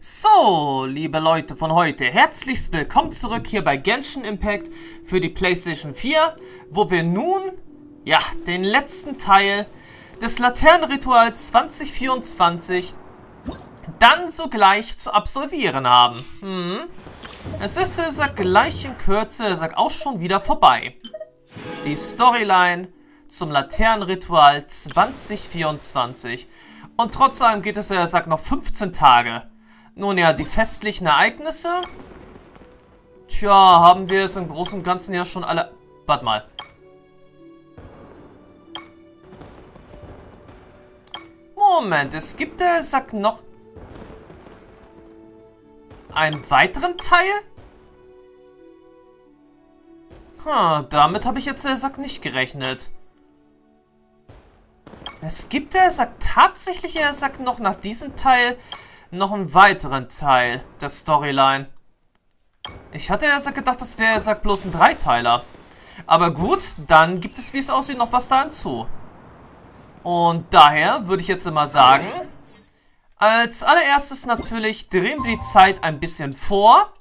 So, liebe Leute von heute, herzlich willkommen zurück hier bei Genshin Impact für die PlayStation 4, wo wir nun, ja, den letzten Teil des Laternenritual 2024 dann sogleich zu absolvieren haben. Es ist, er sagt, gleich in Kürze, er sagt, auch schon wieder vorbei. Die Storyline zum Laternenritual 2024. Und trotz allem geht es, er sagt, noch 15 Tage. Nun ja, die festlichen Ereignisse. Tja, haben wir es im Großen und Ganzen ja schon alle... Warte mal. Moment, es gibt, er sagt, noch einen weiteren Teil? Damit habe ich jetzt, er sagt, nicht gerechnet. Es gibt, er sagt, tatsächlich, er sagt, noch nach diesem Teil noch einen weiteren Teil der Storyline. Ich hatte, er sagt, gedacht, das wäre, er sagt, bloß ein Dreiteiler. Aber gut, dann gibt es, wie es aussieht, noch was da hinzu. Und daher würde ich jetzt immer sagen, als allererstes natürlich drehen wir die Zeit ein bisschen vor.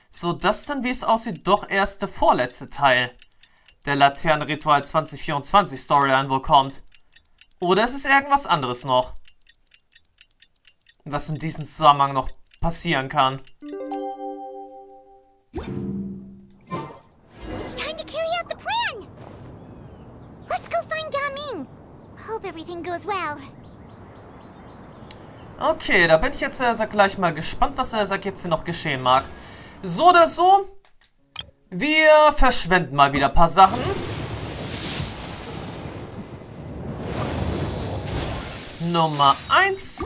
So dass dann, wie es aussieht, doch erst der vorletzte Teil der Laternenritual 2024 Storyline wohl kommt. Oder ist es irgendwas anderes noch, was in diesem Zusammenhang noch passieren kann? Okay, da bin ich jetzt gleich mal gespannt, was jetzt hier noch geschehen mag. So oder so, wir verschwenden mal wieder ein paar Sachen. Nummer 1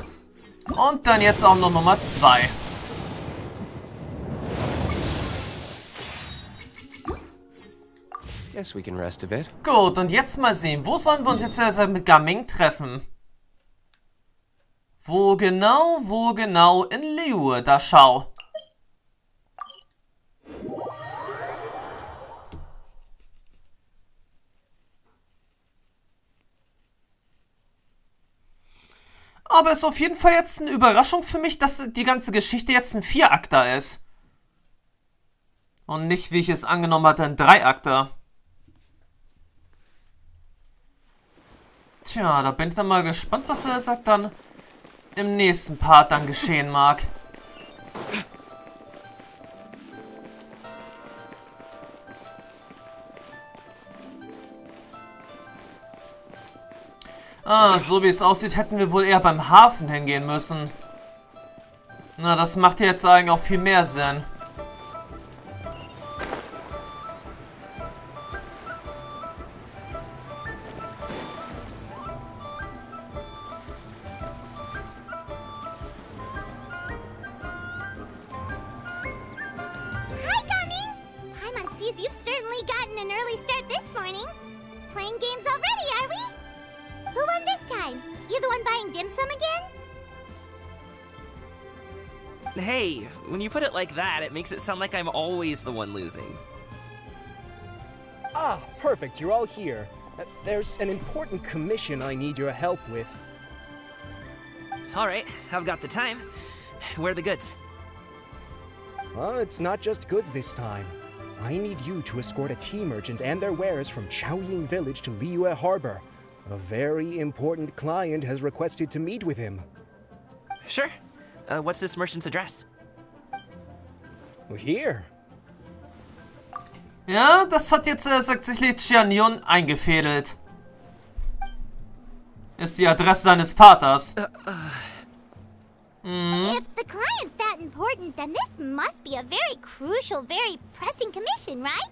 und dann jetzt auch noch Nummer 2. Guess we can rest a bit. Gut, und jetzt mal sehen, wo sollen wir uns jetzt mit Gaming treffen? Wo genau? In Liu, da schau. Aber es ist auf jeden Fall jetzt eine Überraschung für mich, dass die ganze Geschichte jetzt ein 4-Akter ist. Und nicht, wie ich es angenommen hatte, ein 3-Akter. Tja, da bin ich dann mal gespannt, was er sagt dann im nächsten Part dann geschehen mag. So wie es aussieht, hätten wir wohl eher beim Hafen hingehen müssen. Na, das macht ja jetzt eigentlich auch viel mehr Sinn. Hey, when you put it like that, it makes it sound like I'm always the one losing. Ah, perfect, you're all here. There's an important commission I need your help with. Alright, I've got the time. Where are the goods? Well, it's not just goods this time. I need you to escort a tea merchant and their wares from Chaoying Village to Liyue Harbor. A very important client has requested to meet with him. Sure. What's this merchant's address? Well, here. Ja, das hat jetzt tatsächlich Xianyun eingefädelt. Ist die Adresse seines Vaters. If the client's that important, then this must be a very crucial, very pressing commission, right?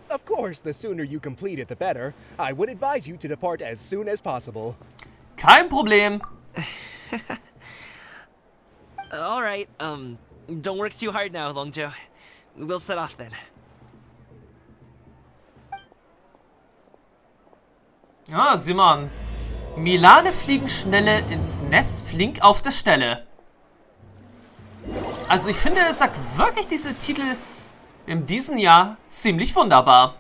Of course, the sooner you complete it, the better. I would advise you to depart as soon as possible. Kein Problem. Alright, don't work too hard now, Longzhou. We'll set off then. Ja, sieh mal an. Milane fliegen schnelle ins Nest, flink auf der Stelle. Also ich finde, es sagt wirklich diese Titel in diesem Jahr ziemlich wunderbar.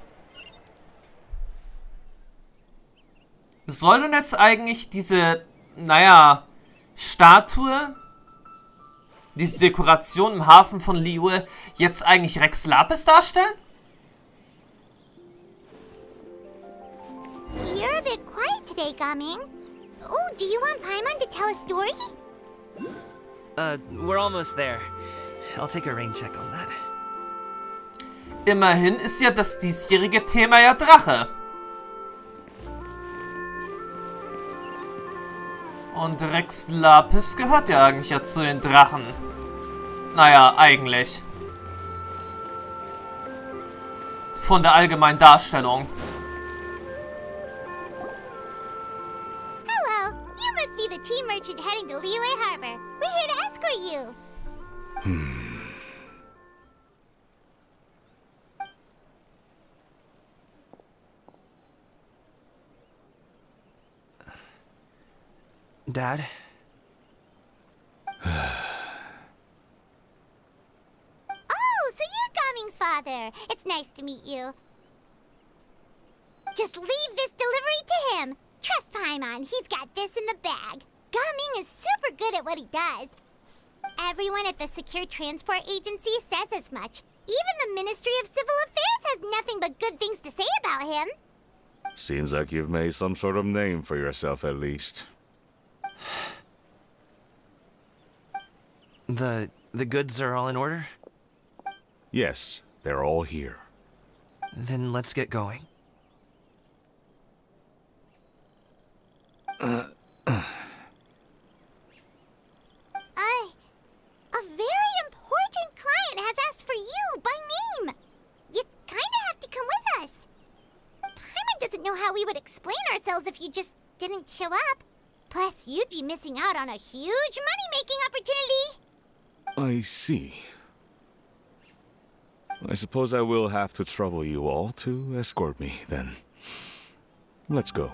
Soll denn jetzt eigentlich diese, naja, Statue, diese Dekoration im Hafen von Liyue jetzt eigentlich Rex Lapis darstellen? You're a bit quiet today, Gaming. Oh, do you want Paimon to tell a story? We're almost there. I'll take a rain check on that. Immerhin ist ja das diesjährige Thema ja Drache. Und Rex Lapis gehört ja eigentlich ja zu den Drachen. Naja, eigentlich. Von der allgemeinen Darstellung. Hello, you must be the tea merchant heading to Liyue Harbor. We're here to escort you. Dad? Oh, so you're Gaming's father. It's nice to meet you. Just leave this delivery to him. Trust Paimon, he's got this in the bag. Gaming is super good at what he does. Everyone at the Secure Transport Agency says as much. Even the Ministry of Civil Affairs has nothing but good things to say about him. Seems like you've made some sort of name for yourself at least. The goods are all in order? Yes, they're all here. Then let's get going. A very important client has asked for you by name. You kinda have to come with us. Paimon doesn't know how we would explain ourselves if you just didn't show up. Plus, you'd be missing out on a huge money-making opportunity. I see. I suppose I will have to trouble you all to escort me, then. Let's go.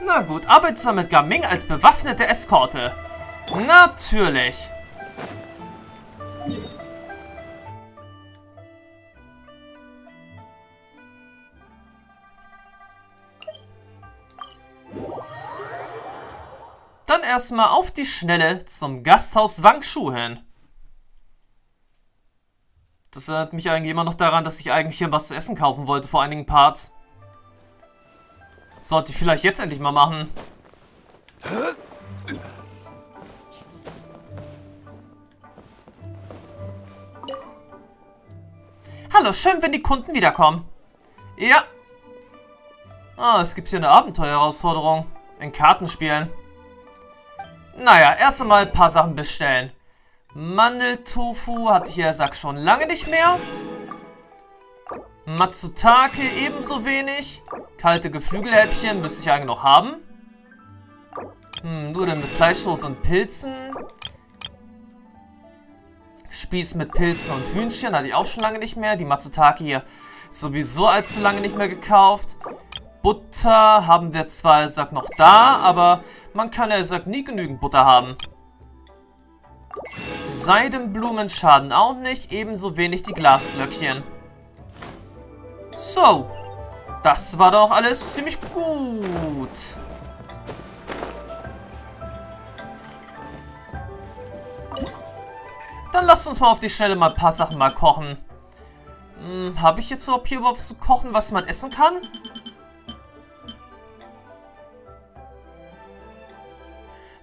Na gut, arbeitet du mit Gaming als bewaffnete Eskorte? Natürlich. Dann erstmal auf die Schnelle zum Gasthaus Wangshu hin. Das erinnert mich eigentlich immer noch daran, dass ich eigentlich hier was zu essen kaufen wollte vor einigen Parts. Sollte ich vielleicht jetzt endlich mal machen. Hallo, schön, wenn die Kunden wiederkommen. Ja. Ah, es gibt hier eine Abenteuerherausforderung. In Kartenspielen. Naja, erst einmal ein paar Sachen bestellen. Mandeltofu hatte ich ja gesagt schon lange nicht mehr. Matsutake ebenso wenig. Kalte Geflügelhäppchen müsste ich eigentlich noch haben. Nudeln mit Fleischsoße und Pilzen. Spieß mit Pilzen und Hühnchen hatte ich auch schon lange nicht mehr. Die Matsutake hier sowieso allzu lange nicht mehr gekauft. Butter haben wir zwar, sagt noch da, aber man kann ja, sagt nie genügend Butter haben. Seidenblumen schaden auch nicht, ebenso wenig die Glasglöckchen. So, das war doch alles ziemlich gut. Dann lasst uns mal auf die Schnelle mal ein paar Sachen mal kochen. Habe ich jetzt überhaupt hier was zu kochen, was man essen kann?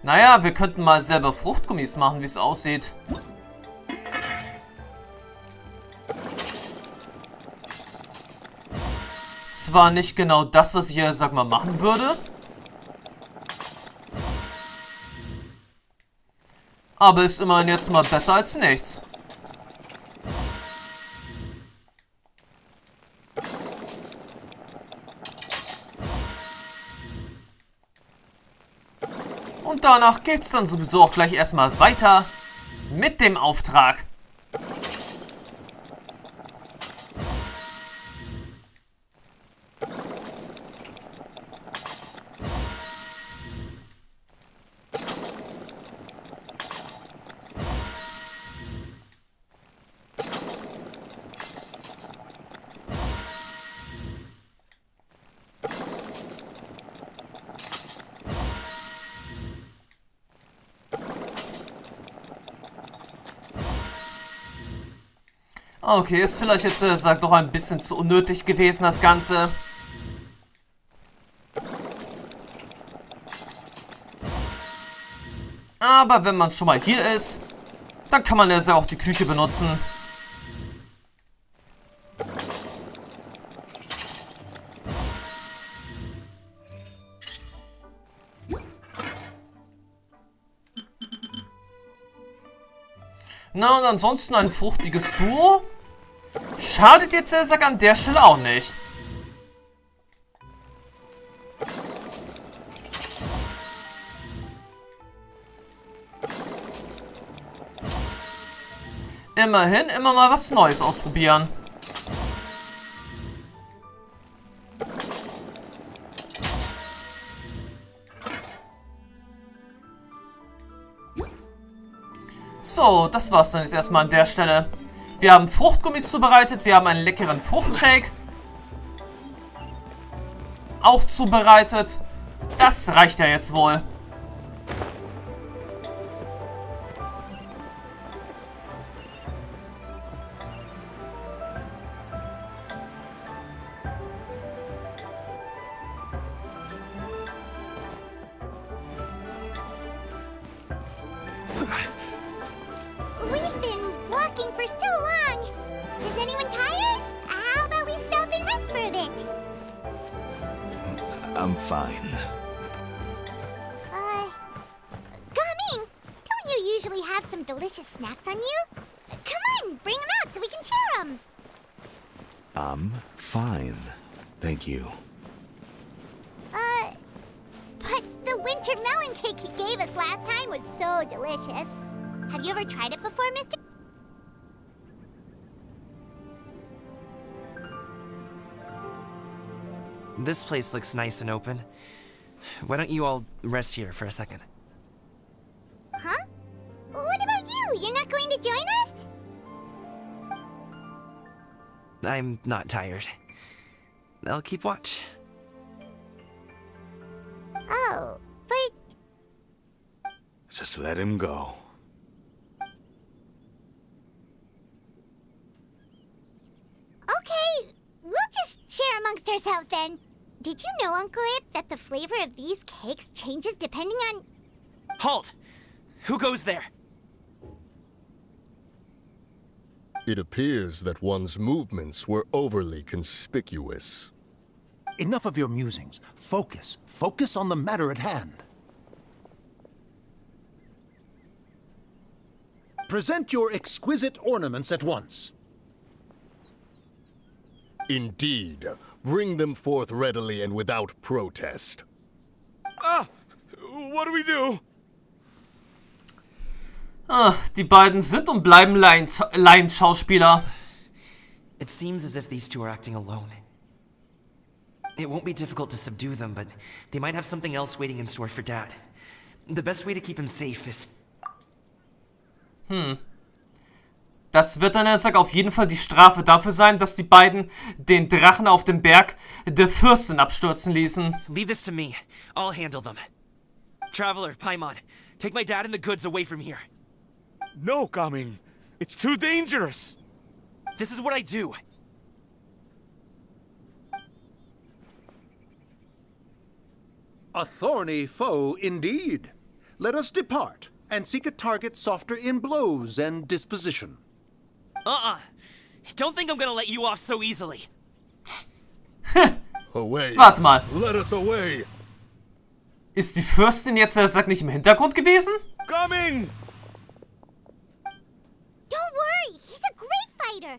Naja, wir könnten mal selber Fruchtgummis machen, wie es aussieht. Zwar nicht genau das, was ich hier, sag mal, machen würde. Aber ist immerhin jetzt mal besser als nichts. Und danach geht's dann sowieso auch gleich erstmal weiter mit dem Auftrag. Okay, ist vielleicht jetzt, sagt doch ein bisschen zu unnötig gewesen, das Ganze. Aber wenn man schon mal hier ist, dann kann man ja auch die Küche benutzen. Na und ansonsten ein fruchtiges Duo. Schadet jetzt an der Stelle auch nicht. Immerhin immer mal was Neues ausprobieren. So, das war's dann jetzt erstmal an der Stelle. Wir haben Fruchtgummis zubereitet, wir haben einen leckeren Fruchtshake auch zubereitet. Das reicht ja jetzt wohl. We've been walking for so long. Is anyone tired? How about we stop and rest for a bit? I'm fine. Gaming, don't you usually have some delicious snacks on you? Come on, bring them out so we can share them. I'm fine. Thank you. But the winter melon cake he gave us last time was so delicious. Have you ever tried it before, Mr.? This place looks nice and open. Why don't you all rest here for a second? Huh? What about you? You're not going to join us? I'm not tired. I'll keep watch. Oh, but... Just let him go. Okay, we'll just share amongst ourselves then. Did you know, Uncle Ip, that the flavor of these cakes changes depending on... Halt! Who goes there? It appears that one's movements were overly conspicuous. Enough of your musings. Focus. Focus on the matter at hand. Present your exquisite ornaments at once. Indeed. Bring them forth readily and without protest. Ah! What do we do? Die beiden sind und bleiben Laienschauspieler. It seems as if these two are acting alone. It won't be difficult to subdue them, but they might have something else waiting in store for Dad. The best way to keep him safe is... Das wird dann auf jeden Fall die Strafe dafür sein, dass die beiden den Drachen auf dem Berg der Fürstin abstürzen ließen. Leave this to me. I'll handle them. Traveler, Paimon, take my dad and the goods away from here. No, Gaming. It's too dangerous. This is what I do. A thorny foe indeed. Let us depart and seek a target softer in blows and disposition. Don't think I'm gonna let you off so easily. Away. Warte mal. Let us away. Ist die Fürstin jetzt, nicht im Hintergrund gewesen? Gaming! Don't worry, he's a great fighter.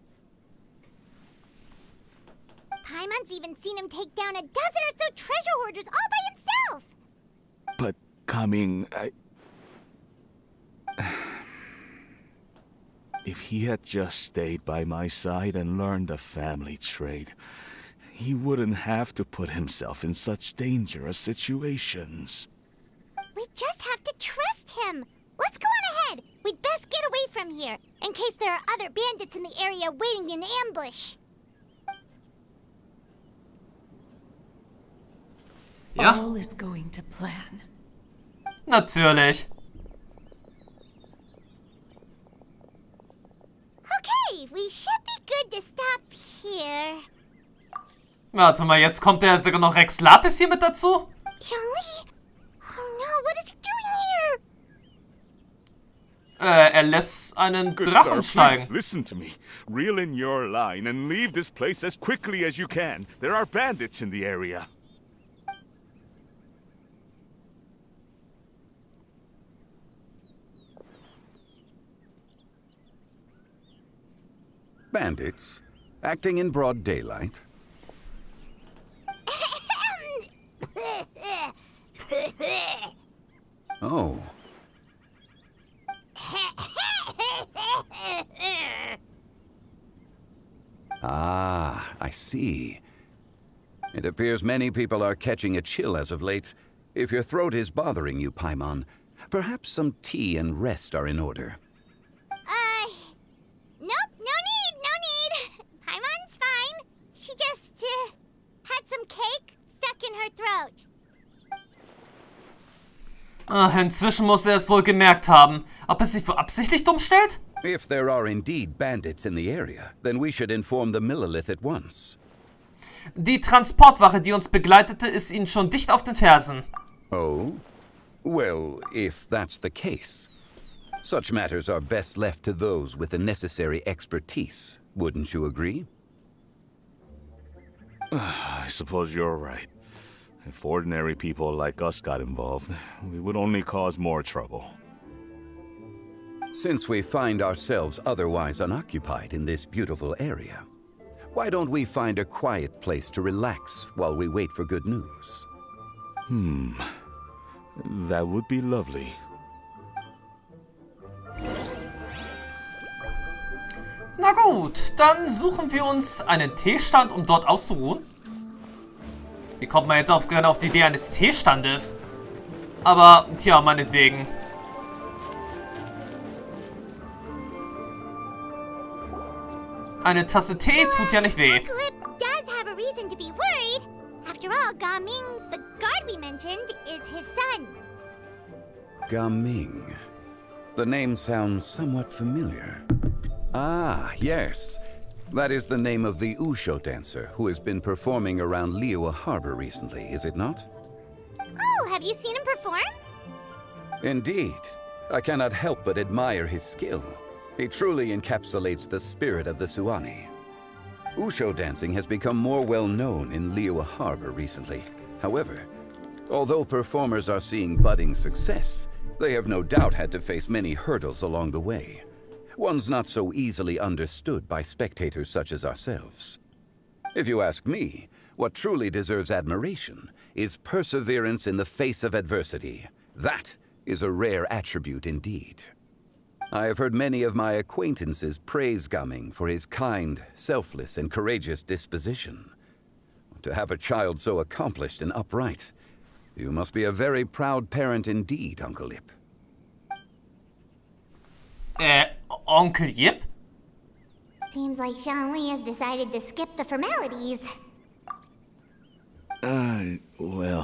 Paimon's even seen him take down a dozen or so treasure hoarders all by himself. But, Gaming, If he had just stayed by my side and learned the family trade, he wouldn't have to put himself in such dangerous situations. We just have to trust him. Let's go on ahead. We'd best get away from here, in case there are other bandits in the area waiting in ambush. Ja, All is going to plan. natürlich. Okay, we should be good to stop here. Warte mal, jetzt kommt ja sogar noch Rex Lapis hier mit dazu? Zhongli? Oh no, what is he doing here? Er lässt einen Good Drachen sir, steigen. please listen to me. Reel in your line and leave this place as quickly as you can. There are bandits in the area. Bandits? Acting in broad daylight? Oh. Ah, I see. It appears many people are catching a chill as of late. If your throat is bothering you, Paimon, perhaps some tea and rest are in order. Nope, no need. Paimon's fine. She just, had some cake stuck in her throat. Inzwischen muss er es wohl gemerkt haben. Ob er sich für absichtlich dumm stellt? If there are indeed bandits in the area, then we should inform the Millelith at once. Die Transportwache, die uns begleitete, ist ihnen schon dicht auf den Fersen. Oh? Well, if that's the case, such matters are best left to those with the necessary expertise, wouldn't you agree? I suppose you're right. If ordinary people like us got involved, we would only cause more trouble. Since we find ourselves otherwise unoccupied in this beautiful area, why don't we find a quiet place to relax while we wait for good news? That would be lovely. Na gut, dann suchen wir uns einen Teestand, um dort auszuruhen. Wie kommt man jetzt ausgerechnet auf die Idee eines Teestandes? Aber, tja, meinetwegen. Eine Tasse Tee tut ja nicht weh. Uncle Ip does have a reason to be worried. After all, Gaming, the guard we mentioned, is his son. Gaming. The name sounds somewhat familiar. Ah, yes. That is the name of the Wushu dancer who has been performing around Liyue Harbor recently, is it not? Oh, have you seen him perform? Indeed. I cannot help but admire his skill. He truly encapsulates the spirit of the Suani. Wushu dancing has become more well known in Liyue Harbor recently. However, although performers are seeing budding success, they have no doubt had to face many hurdles along the way. One's not so easily understood by spectators such as ourselves. If you ask me, what truly deserves admiration is perseverance in the face of adversity. That is a rare attribute indeed. I have heard many of my acquaintances praise Gaming for his kind, selfless, and courageous disposition. To have a child so accomplished and upright, you must be a very proud parent indeed, Uncle Ip. Onkel Yip? Seems like Zhongli has decided to skip the formalities. Well,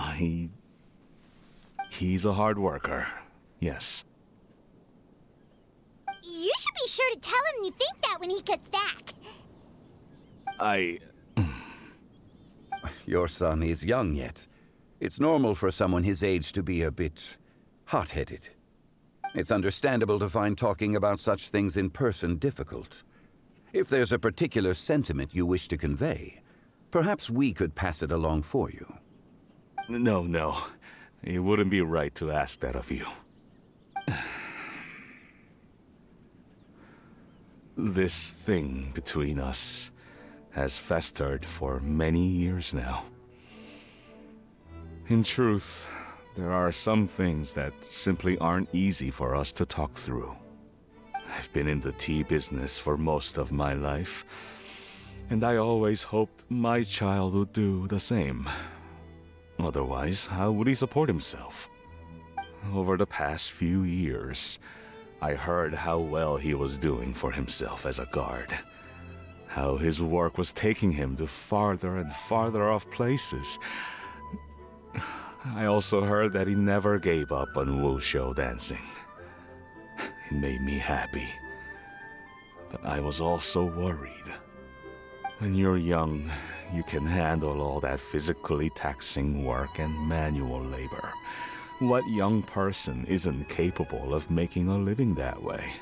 he's a hard worker. Yes. You should be sure to tell him you think that when he gets back. Your son is young yet. It's normal for someone his age to be a bit hot-headed. It's understandable to find talking about such things in person difficult. If there's a particular sentiment you wish to convey, perhaps we could pass it along for you. No. It wouldn't be right to ask that of you. This thing between us has festered for many years now. In truth, there are some things that simply aren't easy for us to talk through. I've been in the tea business for most of my life, and I always hoped my child would do the same. Otherwise, how would he support himself? Over the past few years, I heard how well he was doing for himself as a guard. How his work was taking him to farther and farther off places. I also heard that he never gave up on Wushu dancing. It made me happy. But I was also worried. When you're young, you can handle all that physically taxing work and manual labor. What young person isn't capable of making a living that way?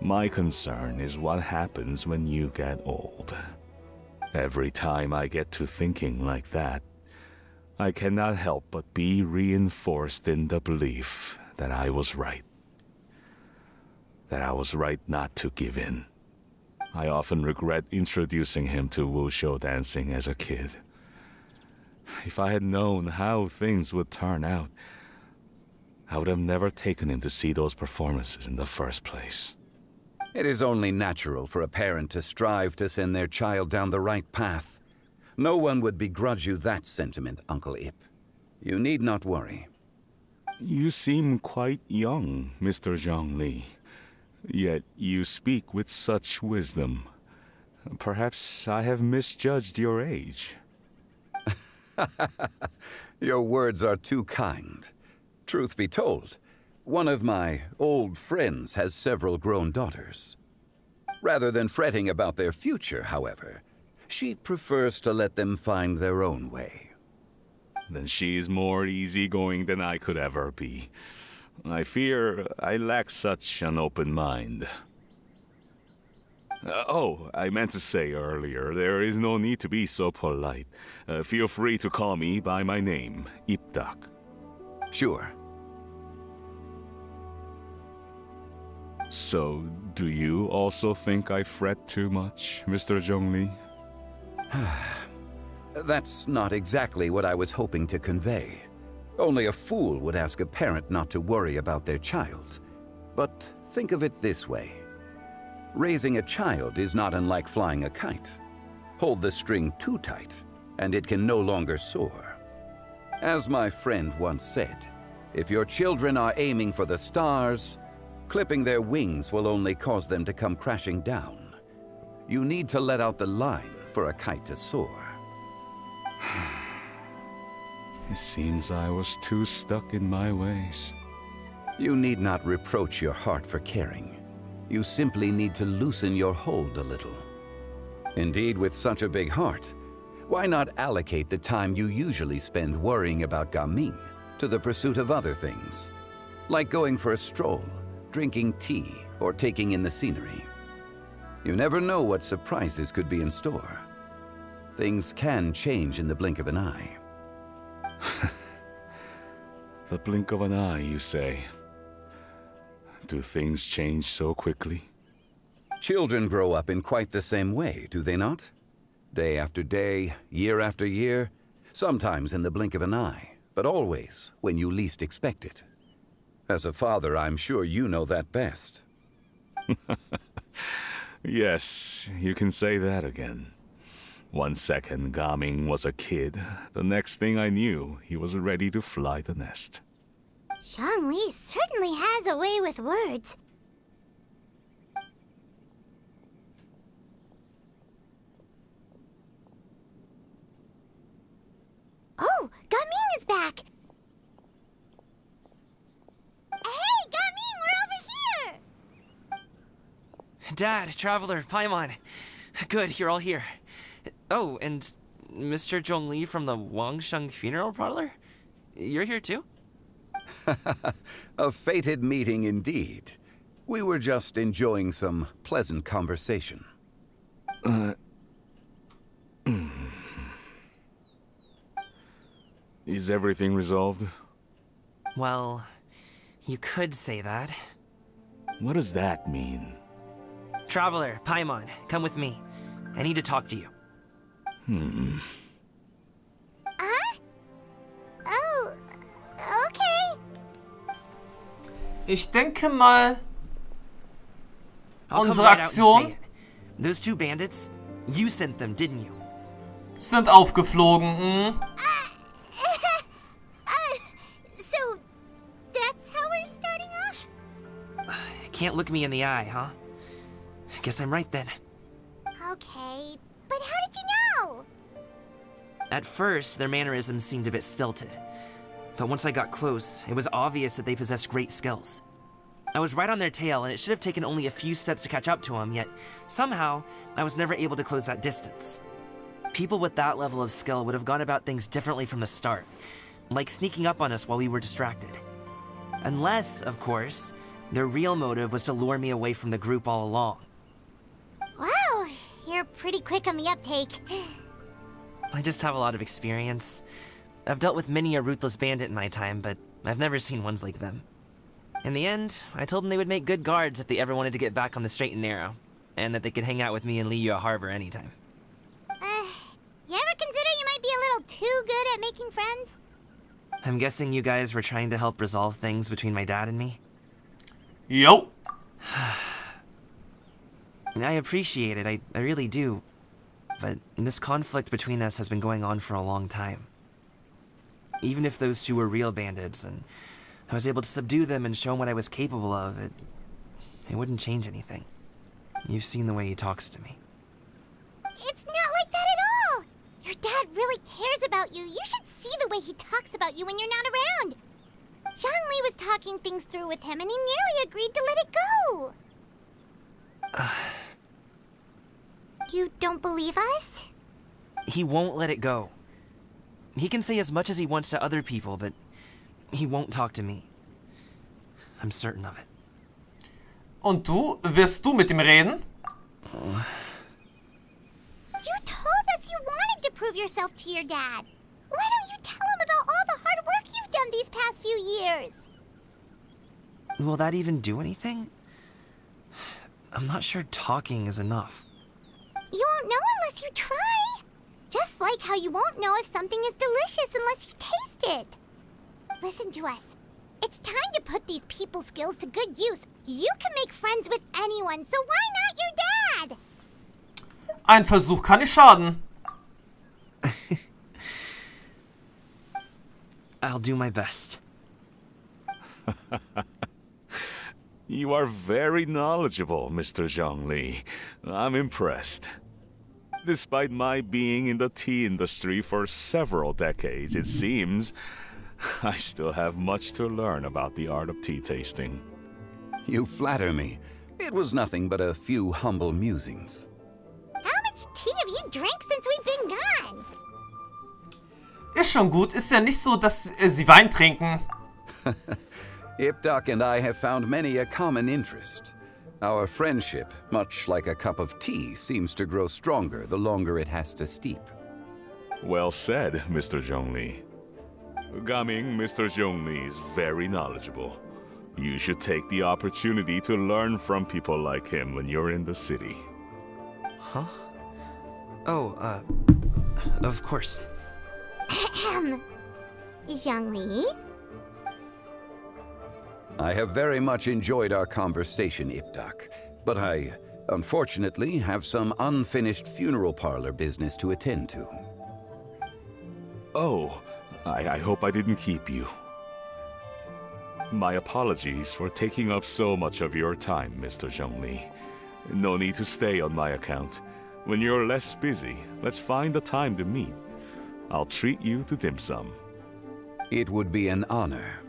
My concern is what happens when you get old. Every time I get to thinking like that, I cannot help but be reinforced in the belief that I was right. That I was right not to give in. I often regret introducing him to wuxia dancing as a kid. If I had known how things would turn out, I would have never taken him to see those performances in the first place. It is only natural for a parent to strive to send their child down the right path. No one would begrudge you that sentiment, Uncle Ip. You need not worry. You seem quite young, Mr. Zhongli. Yet you speak with such wisdom. Perhaps I have misjudged your age. Your words are too kind. Truth be told, one of my old friends has several grown daughters. Rather than fretting about their future, however, she prefers to let them find their own way. Then she's more easygoing than I could ever be. I fear I lack such an open mind. Oh, I meant to say earlier, there is no need to be so polite. Feel free to call me by my name, Ipdak. Sure. So, do you also think I fret too much, Mr. Zhongli? That's not exactly what I was hoping to convey. Only a fool would ask a parent not to worry about their child. But think of it this way. Raising a child is not unlike flying a kite. Hold the string too tight, and it can no longer soar. As my friend once said, if your children are aiming for the stars, clipping their wings will only cause them to come crashing down. You need to let out the line for a kite to soar. It seems I was too stuck in my ways. You need not reproach your heart for caring. You simply need to loosen your hold a little. Indeed, with such a big heart, why not allocate the time you usually spend worrying about Gaming to the pursuit of other things, like going for a stroll, drinking tea, or taking in the scenery. You never know what surprises could be in store. Things can change in the blink of an eye. The blink of an eye, you say? Do things change so quickly? Children grow up in quite the same way, do they not? Day after day, year after year, sometimes in the blink of an eye, but always when you least expect it. As a father, I'm sure you know that best. Yes, you can say that again. 1 second, Gaming was a kid. The next thing I knew, he was ready to fly the nest. Zhongli certainly has a way with words. Oh, Gaming is back! Hey, Gaming, we're over here! Dad, Traveler, Paimon. Good, you're all here. Oh, and Mr. Zhongli from the Wangsheng funeral parlor? You're here too? A fated meeting indeed. We were just enjoying some pleasant conversation. Is everything resolved? Well, you could say that. What does that mean? Traveler, Paimon, come with me. I need to talk to you. Oh, okay. Ich denke mal, I'll come unsere right out and say Aktion it. Those two bandits, you sent them, didn't you? sind aufgeflogen. So, that's how we're starting off? Can't look me in the eye, huh? Guess I'm right then. Okay, but how did you know? At first, their mannerisms seemed a bit stilted. But once I got close, it was obvious that they possessed great skills. I was right on their tail, and it should have taken only a few steps to catch up to them, yet somehow I was never able to close that distance. People with that level of skill would have gone about things differently from the start, like sneaking up on us while we were distracted. Unless, of course, their real motive was to lure me away from the group all along. Wow, you're pretty quick on the uptake. I just have a lot of experience. I've dealt with many a ruthless bandit in my time, but I've never seen ones like them. In the end, I told them they would make good guards if they ever wanted to get back on the straight and narrow, and that they could hang out with me in Liyue Harbor anytime. You ever consider you might be a little too good at making friends? I'm guessing you guys were trying to help resolve things between my dad and me? Yo. I appreciate it, I really do. But this conflict between us has been going on for a long time. Even if those two were real bandits, and I was able to subdue them and show them what I was capable of, it wouldn't change anything. You've seen the way he talks to me. It's not like that at all! Your dad really cares about you. You should see the way he talks about you when you're not around. Zhongli was talking things through with him, and he nearly agreed to let it go. You don't believe us? He won't let it go. He can say as much as he wants to other people, but he won't talk to me. I'm certain of it. Und du? Wirst du mit ihm reden? You told us you wanted to prove yourself to your dad. Why don't you tell him about all the hard work you've done these past few years? Will that even do anything? I'm not sure talking is enough. You won't know unless you try. Just like how you won't know if something is delicious unless you taste it. Listen to us. It's time to put these people skills to good use. You can make friends with anyone, so why not your dad? Ein Versuch kann nicht schaden. I'll do my best. You are very knowledgeable, Mr. Zhongli. I'm impressed. Despite my being in the tea industry for several decades, it seems I still have much to learn about the art of tea tasting. You flatter me. It was nothing but a few humble musings. How much tea have you drank since we've been gone? Ist schon gut. Ist ja nicht so, dass sie Wein trinken. Ipdak and I have found many a common interest. Our friendship, much like a cup of tea, seems to grow stronger the longer it has to steep. Well said, Mr. Zhongli. Gaming, Mr. Zhongli is very knowledgeable. You should take the opportunity to learn from people like him when you're in the city. Huh? Oh, of course. Zhongli? I have very much enjoyed our conversation, Ipdak, but I, unfortunately, have some unfinished funeral parlor business to attend to. Oh, I hope I didn't keep you. My apologies for taking up so much of your time, Mr. Zhongli. No need to stay on my account. When you're less busy, let's find a time to meet. I'll treat you to dim sum. It would be an honor.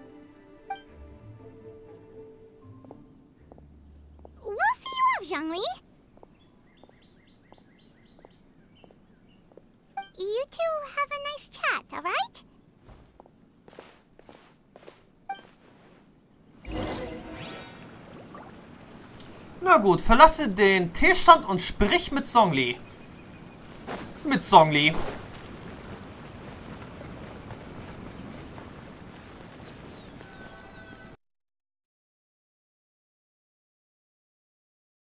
We'll see you off, Zhongli. You two have a nice chat, alright? Na gut, verlasse den Teestand und sprich mit Zhongli. Mit Zhongli.